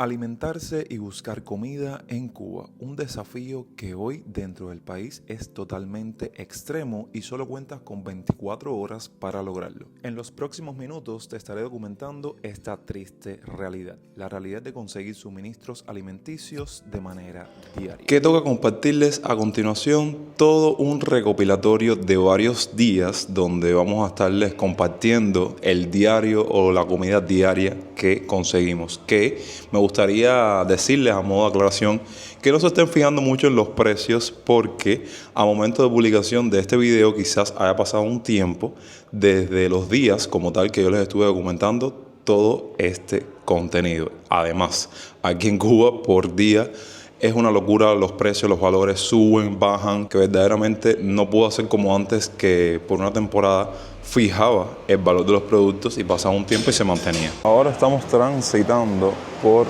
Alimentarse y buscar comida en Cuba, un desafío que hoy dentro del país es totalmente extremo y solo cuentas con 24 horas para lograrlo. En los próximos minutos te estaré documentando esta triste realidad, la realidad de conseguir suministros alimenticios de manera diaria. ¿Qué toca compartirles a continuación? Todo un recopilatorio de varios días donde vamos a estarles compartiendo el diario o la comida diaria que conseguimos, que me gustaría decirles a modo de aclaración que no se estén fijando mucho en los precios porque a momento de publicación de este video quizás haya pasado un tiempo desde los días como tal que yo les estuve documentando todo este contenido. Además, aquí en Cuba por día es una locura los precios, los valores suben, bajan, que verdaderamente no puedo hacer como antes, que por una temporada fijaba el valor de los productos y pasaba un tiempo y se mantenía. Ahora estamos transitando por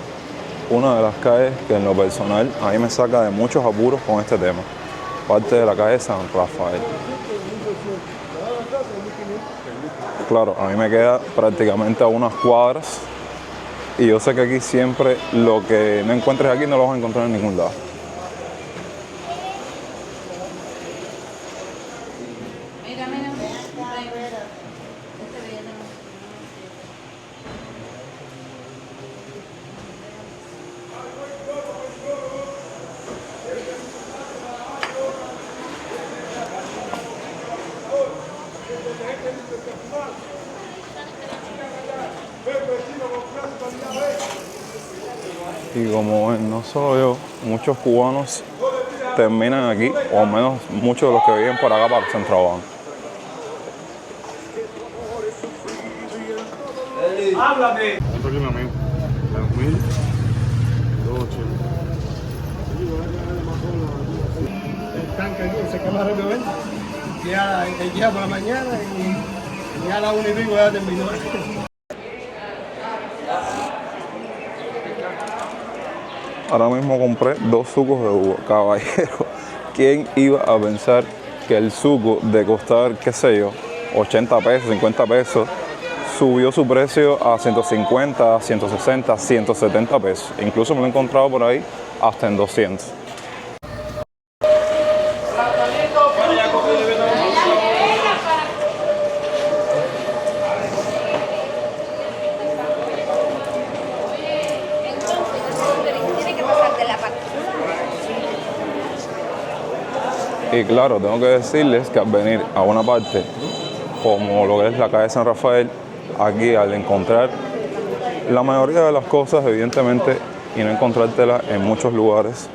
una de las calles que en lo personal a mí me saca de muchos apuros con este tema, parte de la calle San Rafael. Claro, a mí me queda prácticamente a unas cuadras y yo sé que aquí siempre lo que no encuentres aquí no lo vas a encontrar en ningún lado. Y como ven, no solo yo, muchos cubanos terminan aquí, o al menos muchos de los que viven por acá para el centro van. ¡Háblame! Otro que mi amigo. 2.280. El tanque aquí se quema rápidamente. Llega por la mañana y ya a la 1:05 ya terminó. Ahora mismo compré 2 sucos de jugo. Caballero, ¿quién iba a pensar que el suco de costar, qué sé yo, 80 pesos, 50 pesos, subió su precio a 150, 160, 170 pesos? Incluso me lo he encontrado por ahí hasta en 200. Y claro, tengo que decirles que al venir a una parte como lo que es la calle San Rafael, aquí al encontrar la mayoría de las cosas, evidentemente, y no encontrártelas en muchos lugares,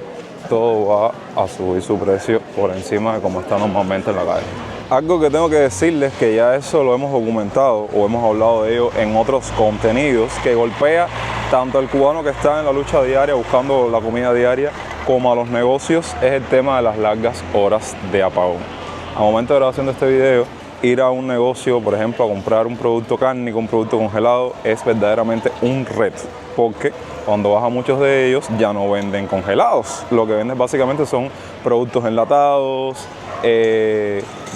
todo va a subir su precio por encima de como está normalmente en la calle. Algo que tengo que decirles, que ya eso lo hemos documentado o hemos hablado de ello en otros contenidos, que golpea tanto al cubano que está en la lucha diaria buscando la comida diaria como a los negocios, es el tema de las largas horas de apagón. Al momento de grabación de este video, ir a un negocio, por ejemplo, a comprar un producto cárnico, un producto congelado, es verdaderamente un reto, porque cuando vas a muchos de ellos ya no venden congelados. Lo que venden básicamente son productos enlatados,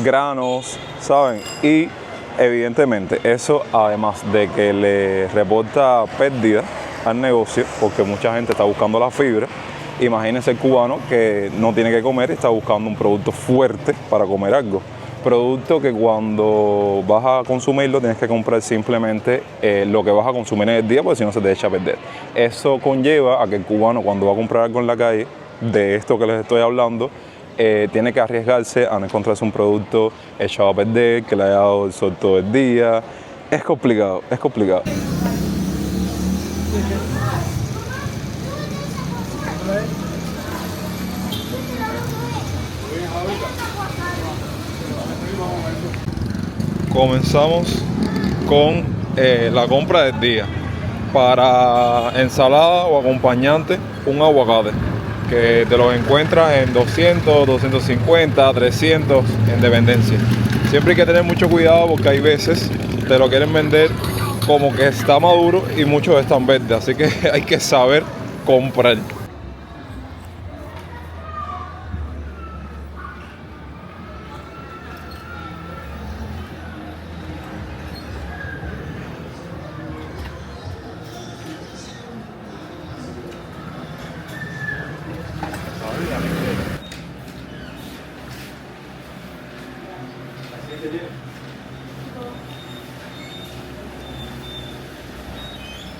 granos, ¿saben? Y evidentemente eso, además de que le reporta pérdida al negocio, porque mucha gente está buscando la fibra. Imagínense el cubano que no tiene que comer y está buscando un producto fuerte para comer algo. Producto que cuando vas a consumirlo tienes que comprar simplemente lo que vas a consumir en el día, porque si no se te echa a perder. Eso conlleva a que el cubano, cuando va a comprar algo en la calle, de esto que les estoy hablando, tiene que arriesgarse a no encontrarse un producto echado a perder, que le haya dado el sol todo el día. Es complicado, es complicado. Comenzamos con la compra del día. Para ensalada o acompañante, un aguacate que te lo encuentras en 200, 250, 300 en dependencia. Siempre hay que tener mucho cuidado porque hay veces te lo quieren vender como que está maduro y muchos están verdes, así que hay que saber comprar.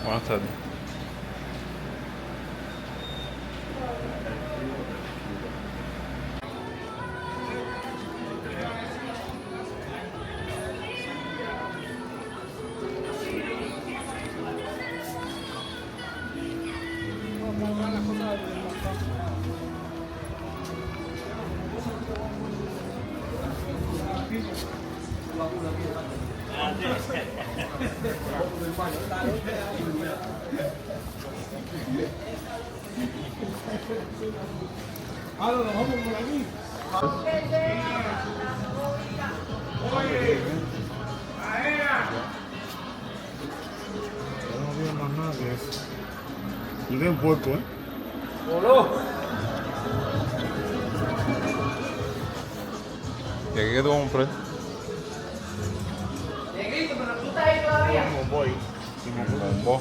Buenas tardes. Ah, nos vamos por aquí. No veo más nada que eso. Y ven puerco, ¿eh? ¿Y aquí qué tú compras? Como voy. Bombó.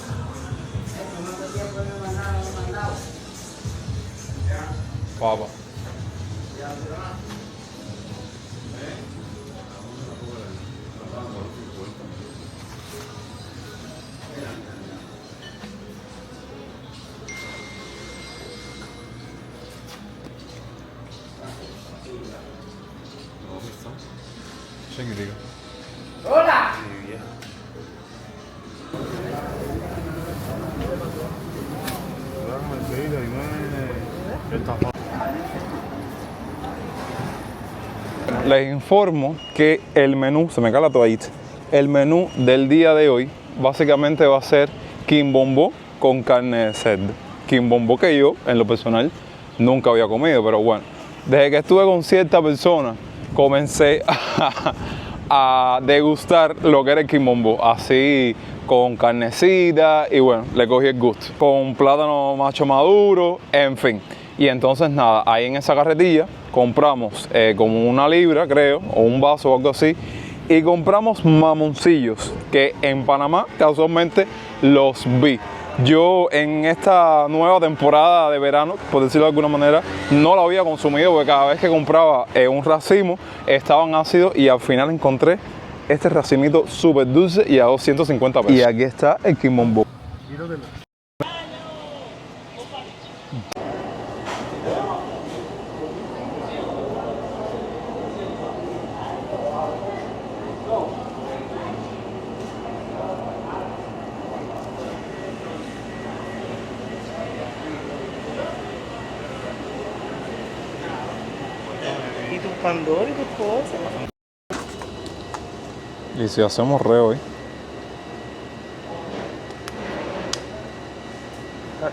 Papa. Chiquitica. Les informo que el menú, se me cae la toallita, el menú del día de hoy básicamente va a ser quimbombó con carne de cerdo. Quimbombó que yo, en lo personal, nunca había comido, pero bueno, desde que estuve con cierta persona, comencé a degustar lo que era el quimbombó, así con carnecita y bueno, le cogí el gusto. Con plátano macho maduro, en fin. Y entonces nada, ahí en esa carretilla compramos como 1 libra creo, o un vaso o algo así, y compramos mamoncillos, que en Panamá casualmente los vi. Yo en esta nueva temporada de verano, por decirlo de alguna manera, no lo había consumido porque cada vez que compraba un racimo estaban ácidos y al final encontré este racimito súper dulce y a 250 pesos. Y aquí está el quimbombó. Y tus Pandora y tus cosas. Y si hacemos re hoy.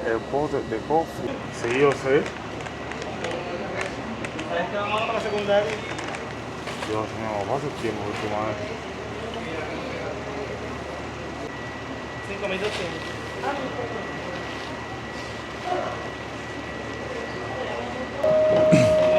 El pote de coffee. Sí, yo sé. ¿Sabes que vamos a la secundaria? Yo no paso el tiempo con tu madre. 5.200.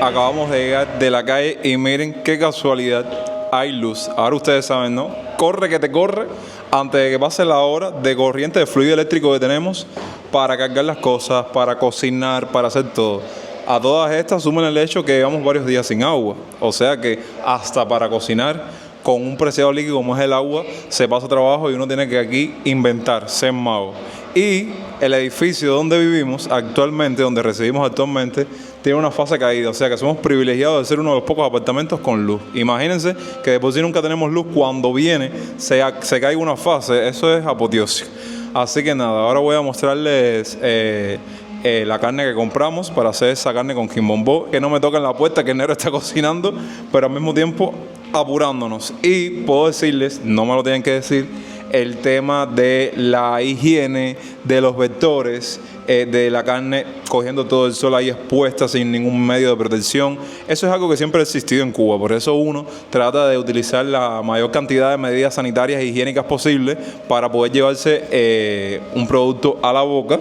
Acabamos de llegar de la calle y miren qué casualidad, hay luz. Ahora ustedes saben, ¿no? Corre que te corre antes de que pase la hora de corriente de fluido eléctrico que tenemos para cargar las cosas, para cocinar, para hacer todo. A todas estas suman el hecho que llevamos varios días sin agua. O sea que hasta para cocinar con un preciado líquido como es el agua se pasa trabajo y uno tiene que aquí inventar, ser mago. Y el edificio donde vivimos actualmente, donde residimos actualmente, tiene una fase caída, o sea que somos privilegiados de ser uno de los pocos apartamentos con luz. Imagínense que de por sí nunca tenemos luz, cuando viene se caiga una fase, eso es apoteósico. Así que nada, ahora voy a mostrarles la carne que compramos para hacer esa carne con quimbombó, que no me toca en la puerta, que el negro está cocinando, pero al mismo tiempo apurándonos. Y puedo decirles, no me lo tienen que decir, el tema de la higiene de los vectores, de la carne cogiendo todo el sol ahí expuesta sin ningún medio de protección. Eso es algo que siempre ha existido en Cuba, por eso uno trata de utilizar la mayor cantidad de medidas sanitarias e higiénicas posibles para poder llevarse un producto a la boca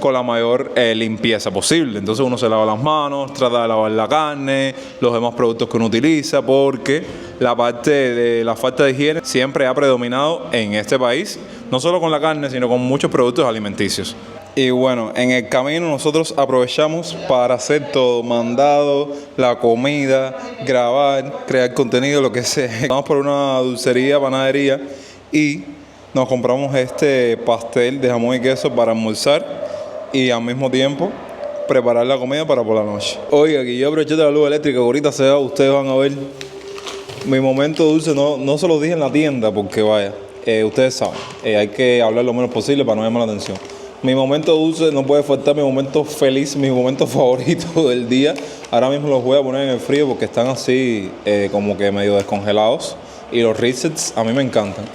con la mayor limpieza posible. Entonces uno se lava las manos, trata de lavar la carne, los demás productos que uno utiliza, porque la parte de la falta de higiene siempre ha predominado en este país no solo con la carne, sino con muchos productos alimenticios. Y bueno, en el camino nosotros aprovechamos para hacer todo, mandado, la comida, grabar, crear contenido, lo que sea. Vamos por una dulcería, panadería y nos compramos este pastel de jamón y queso para almorzar y al mismo tiempo preparar la comida para por la noche. Oiga, que yo aproveché de la luz eléctrica, ahorita ustedes van a ver mi momento dulce, no se lo dije en la tienda porque vaya, ustedes saben, hay que hablar lo menos posible para no llamar la atención. Mi momento dulce no puede faltar, mi momento feliz, mi momento favorito del día. Ahora mismo los voy a poner en el frío porque están así como que medio descongelados. Y los resets a mí me encantan.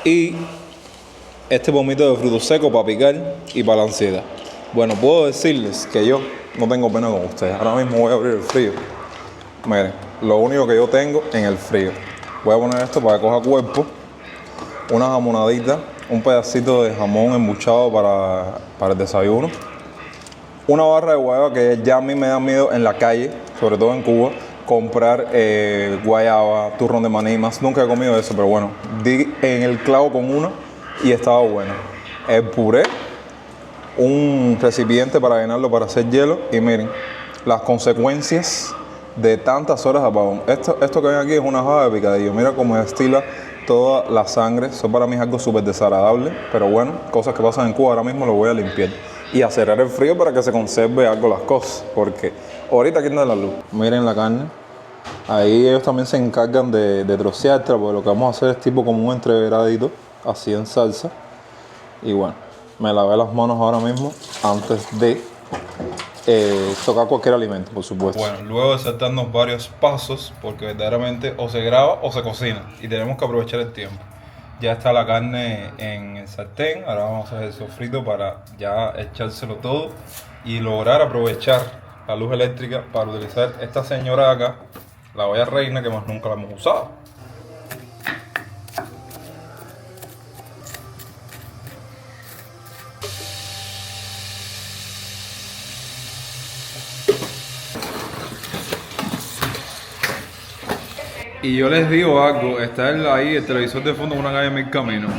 Y este pomito de frutos secos para picar y para la ansiedad. Bueno, puedo decirles que yo no tengo pena con ustedes. Ahora mismo voy a abrir el frío. Miren, lo único que yo tengo en el frío. Voy a poner esto para que coja cuerpo. Una jamonadita. Un pedacito de jamón embuchado para el desayuno. Una barra de guayaba que ya a mí me da miedo en la calle, sobre todo en Cuba, comprar guayaba, turrón de maní, más nunca he comido eso, pero bueno, di en el clavo con una y estaba bueno. El puré, un recipiente para llenarlo para hacer hielo y miren, las consecuencias de tantas horas de apagón. Esto que ven aquí es una hoja de picadillo, mira cómo estila toda la sangre. Eso para mí es algo súper desagradable, pero bueno, cosas que pasan en Cuba. Ahora mismo lo voy a limpiar y a cerrar el frío para que se conserve algo las cosas, porque ahorita quitan la luz. Miren la carne, ahí ellos también se encargan de trocearla, porque lo que vamos a hacer es tipo como un entreveradito, así en salsa. Y bueno, me lavé las manos ahora mismo antes de tocar cualquier alimento, por supuesto. Bueno, luego de saltarnos varios pasos, porque verdaderamente o se graba o se cocina y tenemos que aprovechar el tiempo. Ya está la carne en el sartén, ahora vamos a hacer el sofrito para ya echárselo todo y lograr aprovechar la luz eléctrica para utilizar esta señora de acá, la olla reina, que más nunca la hemos usado. Y yo les digo algo, está ahí el televisor de fondo en una calle en Mil Caminos,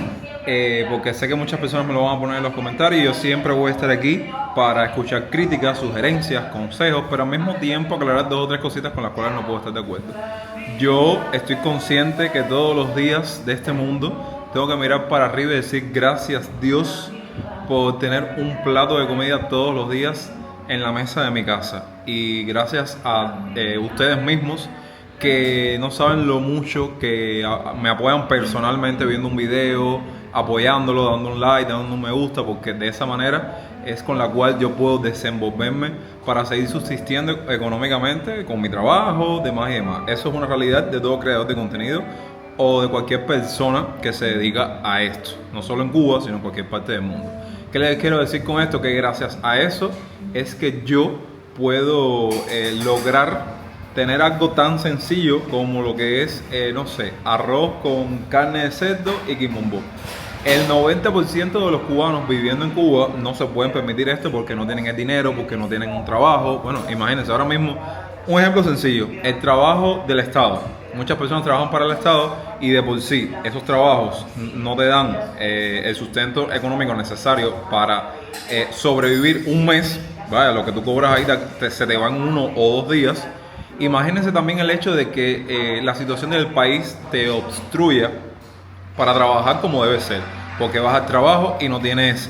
porque sé que muchas personas me lo van a poner en los comentarios y yo siempre voy a estar aquí para escuchar críticas, sugerencias, consejos, pero al mismo tiempo aclarar 2 o 3 cositas con las cuales no puedo estar de acuerdo. Yo estoy consciente que todos los días de este mundo tengo que mirar para arriba y decir gracias Dios por tener un plato de comida todos los días en la mesa de mi casa, y gracias a ustedes mismos que no saben lo mucho que me apoyan personalmente viendo un video, apoyándolo, dando un like, dando un me gusta, porque de esa manera es con la cual yo puedo desenvolverme para seguir subsistiendo económicamente con mi trabajo, demás y demás. Eso es una realidad de todo creador de contenido o de cualquier persona que se dedica a esto, no solo en Cuba, sino en cualquier parte del mundo. ¿Qué les quiero decir con esto? Que gracias a eso es que yo puedo lograr tener algo tan sencillo como lo que es, no sé, arroz con carne de cerdo y quimombó. El 90% de los cubanos viviendo en Cuba no se pueden permitir esto porque no tienen el dinero, porque no tienen un trabajo. Bueno, imagínense ahora mismo, un ejemplo sencillo, el trabajo del Estado. Muchas personas trabajan para el Estado y de por sí esos trabajos no te dan el sustento económico necesario para sobrevivir un mes. Vaya, lo que tú cobras ahí se te van 1 o 2 días. Imagínense también el hecho de que la situación del país te obstruya para trabajar como debe ser, porque vas al trabajo y no tienes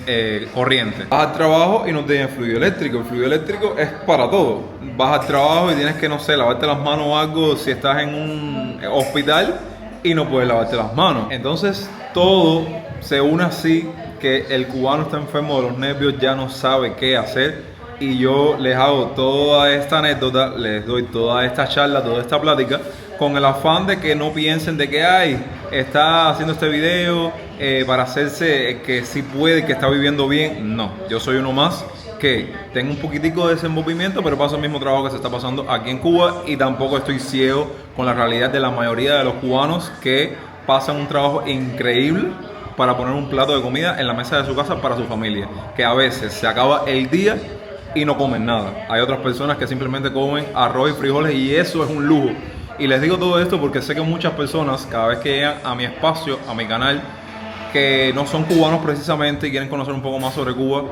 corriente, vas al trabajo y no tienes fluido eléctrico. El fluido eléctrico es para todo. Vas al trabajo y tienes que, no sé, lavarte las manos o algo si estás en un hospital y no puedes lavarte las manos. Entonces todo se une así que el cubano está enfermo de los nervios, ya no sabe qué hacer. Y yo les hago toda esta anécdota, les doy toda esta charla, toda esta plática, con el afán de que no piensen de que está haciendo este video para hacerse que sí puede, que está viviendo bien. No, yo soy uno más que tengo un poquitico de desenvolvimiento, pero paso el mismo trabajo que se está pasando aquí en Cuba, y tampoco estoy ciego con la realidad de la mayoría de los cubanos que pasan un trabajo increíble para poner un plato de comida en la mesa de su casa para su familia, que a veces se acaba el día y no comen nada. Hay otras personas que simplemente comen arroz y frijoles y eso es un lujo. Y les digo todo esto porque sé que muchas personas, cada vez que llegan a mi espacio, a mi canal, que no son cubanos precisamente y quieren conocer un poco más sobre Cuba,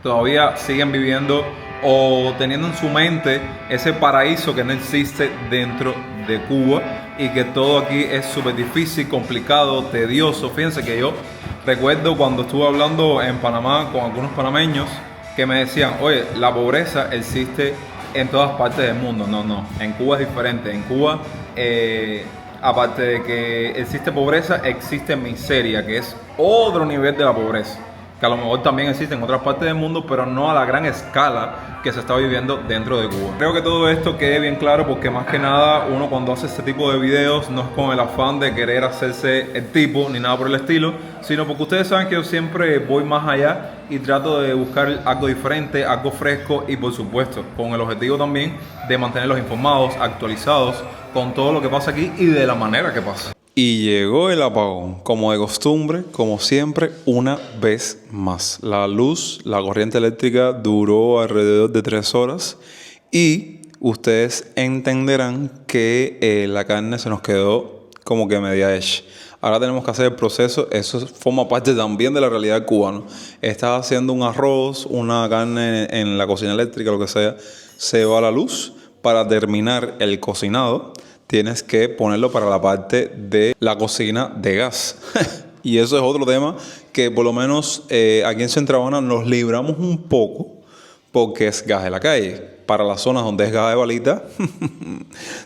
todavía siguen viviendo o teniendo en su mente ese paraíso que no existe dentro de Cuba y que todo aquí es súper difícil, complicado, tedioso. Fíjense que yo recuerdo cuando estuve hablando en Panamá con algunos panameños que me decían, oye, la pobreza existe en todas partes del mundo. No, en Cuba es diferente. En Cuba, aparte de que existe pobreza, existe miseria, que es otro nivel de la pobreza, que a lo mejor también existe en otras partes del mundo, pero no a la gran escala que se está viviendo dentro de Cuba. Creo que todo esto quede bien claro porque más que nada uno cuando hace este tipo de videos no es con el afán de querer hacerse el tipo ni nada por el estilo, sino porque ustedes saben que yo siempre voy más allá y trato de buscar algo diferente, algo fresco y por supuesto con el objetivo también de mantenerlos informados, actualizados con todo lo que pasa aquí y de la manera que pasa. Y llegó el apagón, como de costumbre, como siempre, una vez más. La luz, la corriente eléctrica duró alrededor de 3 horas y ustedes entenderán que la carne se nos quedó como que media hecha. Ahora tenemos que hacer el proceso, eso forma parte también de la realidad cubana. Estás haciendo un arroz, una carne en la cocina eléctrica, lo que sea, se va a la luz para terminar el cocinado. Tienes que ponerlo para la parte de la cocina de gas. Y eso es otro tema que por lo menos aquí en Centro Habana nos libramos un poco porque es gas de la calle. Para las zonas donde es gas de balita,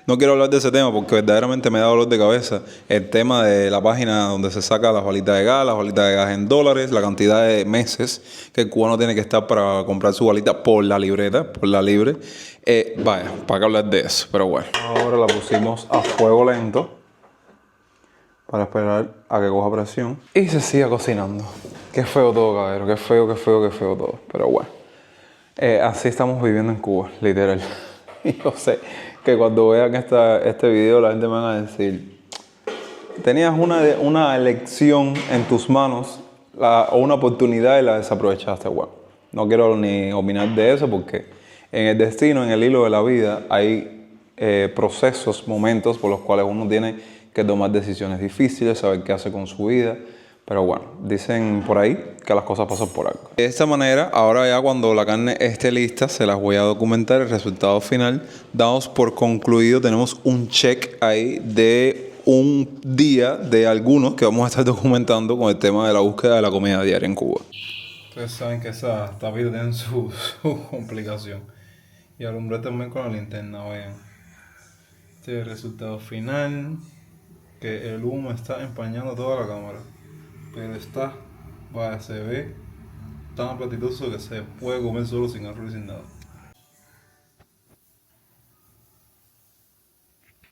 no quiero hablar de ese tema porque verdaderamente me da dolor de cabeza. El tema de la página donde se saca las balitas de gas en dólares, la cantidad de meses que el cubano tiene que estar para comprar su balita por la libreta, por la libre. Vaya, para qué hablar de eso, pero bueno. Ahora la pusimos a fuego lento para esperar a que coja presión y se siga cocinando. Qué feo todo, caballero, qué feo todo, pero bueno. Así estamos viviendo en Cuba, literal. Y yo sé que cuando vean este video la gente me va a decir, tenías una elección en tus manos o una oportunidad y la desaprovechaste. Bueno, no quiero ni opinar de eso porque en el destino, en el hilo de la vida, hay procesos, momentos por los cuales uno tiene que tomar decisiones difíciles, saber qué hace con su vida. Pero bueno, dicen por ahí que las cosas pasan por algo. De esta manera, ahora ya cuando la carne esté lista, se las voy a documentar. El resultado final, damos por concluido, tenemos un check ahí de un día de algunos que vamos a estar documentando con el tema de la búsqueda de la comida diaria en Cuba. Ustedes saben que esa tapita tiene su complicación. Y alumbré también con la linterna, vean. Este es el resultado final, que el humo está empañando toda la cámara. Pero está, vaya, se ve tan apetitoso que se puede comer solo sin arroz y sin nada.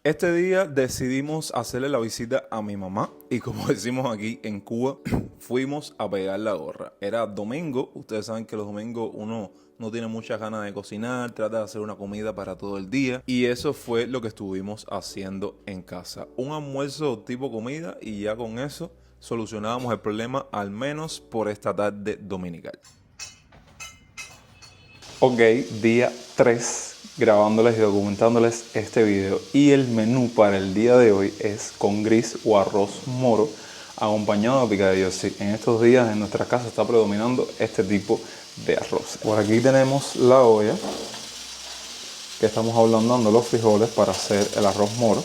Este día decidimos hacerle la visita a mi mamá y como decimos aquí en Cuba, fuimos a pegar la gorra. Era domingo, ustedes saben que los domingos uno no tiene muchas ganas de cocinar, trata de hacer una comida para todo el día y eso fue lo que estuvimos haciendo en casa. Un almuerzo tipo comida y ya con eso solucionábamos el problema al menos por esta tarde dominical. Ok, día 3 grabándoles y documentándoles este video y el menú para el día de hoy es con gris o arroz moro acompañado de picadillo. Sí, en estos días en nuestra casa está predominando este tipo de arroz. Por aquí tenemos la olla que estamos ablandando los frijoles para hacer el arroz moro.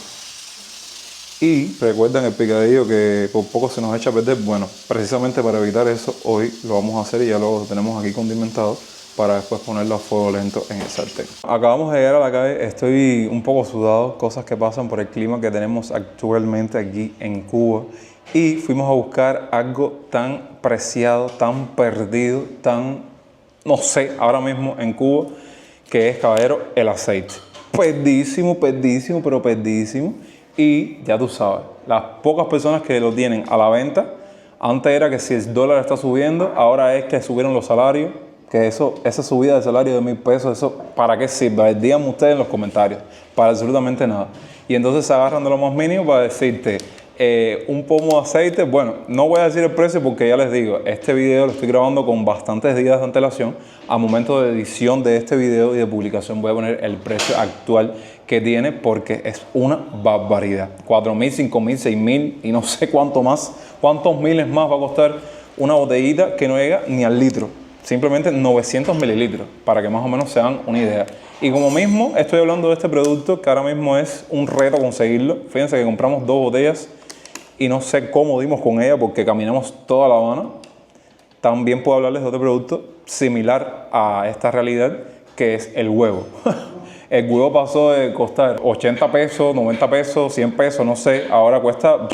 Y recuerden el picadillo que por poco se nos echa a perder. Bueno, precisamente para evitar eso, hoy lo vamos a hacer y ya lo tenemos aquí condimentado para después ponerlo a fuego lento en el sartén. Acabamos de llegar a la calle, estoy un poco sudado, cosas que pasan por el clima que tenemos actualmente aquí en Cuba. Y fuimos a buscar algo tan preciado, tan perdido, tan, no sé, ahora mismo en Cuba, que es, caballero, el aceite. Perdidísimo, pero perdidísimo. Y ya tú sabes, las pocas personas que lo tienen a la venta, antes era que si el dólar está subiendo, ahora es que subieron los salarios, que esa subida de salario de 1.000 pesos, eso ¿para qué sirve? Díganme ustedes en los comentarios, para absolutamente nada. Y entonces se agarran de lo más mínimo para decirte, un pomo de aceite. Bueno, no voy a decir el precio porque ya les digo, este video lo estoy grabando con bastantes días de antelación. Al momento de edición de este video y de publicación voy a poner el precio actual que tiene porque es una barbaridad. 4.000, 5.000, 6.000 y no sé cuánto más, cuántos miles más va a costar una botellita que no llega ni al litro. Simplemente 900 mililitros, para que más o menos se hagan una idea. Y como mismo estoy hablando de este producto, que ahora mismo es un reto conseguirlo. Fíjense que compramos 2 botellas y no sé cómo dimos con ella porque caminamos toda La Habana. También puedo hablarles de otro producto similar a esta realidad, que es el huevo. El huevo pasó de costar 80 pesos, 90 pesos, 100 pesos, no sé, ahora cuesta...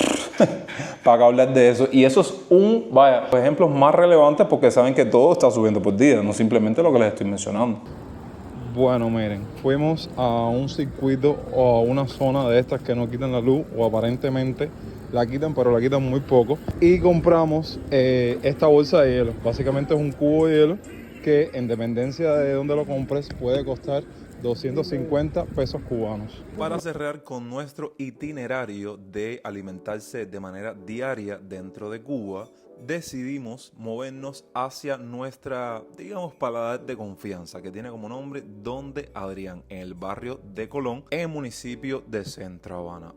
para que hablar de eso. Y eso es los ejemplos más relevantes porque saben que todo está subiendo por día, no simplemente lo que les estoy mencionando. Bueno, miren, fuimos a un circuito o a una zona de estas que no quitan la luz, o aparentemente la quitan, pero la quitan muy poco. Y compramos esta bolsa de hielo. Básicamente es un cubo de hielo que, en dependencia de dónde lo compres, puede costar 250 pesos cubanos. Para cerrar con nuestro itinerario de alimentarse de manera diaria dentro de Cuba, decidimos movernos hacia nuestra, digamos, paladar de confianza, que tiene como nombre Donde Adrián, en el barrio de Colón, en el municipio de Centro Habana.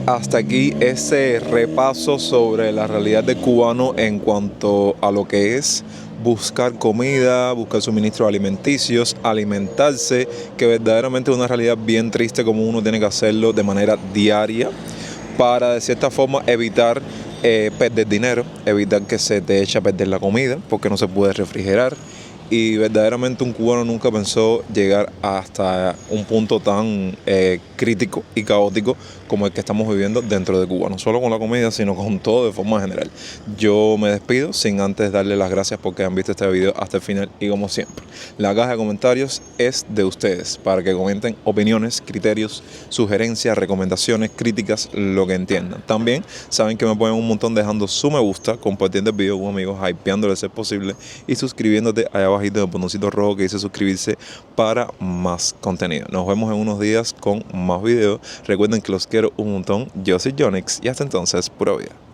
Hasta aquí ese repaso sobre la realidad del cubano en cuanto a lo que es buscar comida, buscar suministros alimenticios, alimentarse, que verdaderamente es una realidad bien triste como uno tiene que hacerlo de manera diaria para de cierta forma evitar perder dinero, evitar que se te eche a perder la comida porque no se puede refrigerar. Y verdaderamente un cubano nunca pensó llegar hasta un punto tan crítico y caótico como el que estamos viviendo dentro de Cuba, no solo con la comida, sino con todo de forma general. Yo me despido sin antes darle las gracias porque han visto este video hasta el final y como siempre, la caja de comentarios es de ustedes para que comenten opiniones, criterios, sugerencias, recomendaciones, críticas, lo que entiendan. También saben que me ponen un montón dejando su me gusta, compartiendo el video con amigos, hypeándole si es posible y suscribiéndote allá abajito en el botoncito rojo que dice suscribirse para más contenido. Nos vemos en unos días con más videos. Recuerden que los quiero un montón. Yo soy Jonix y hasta entonces, pura vida.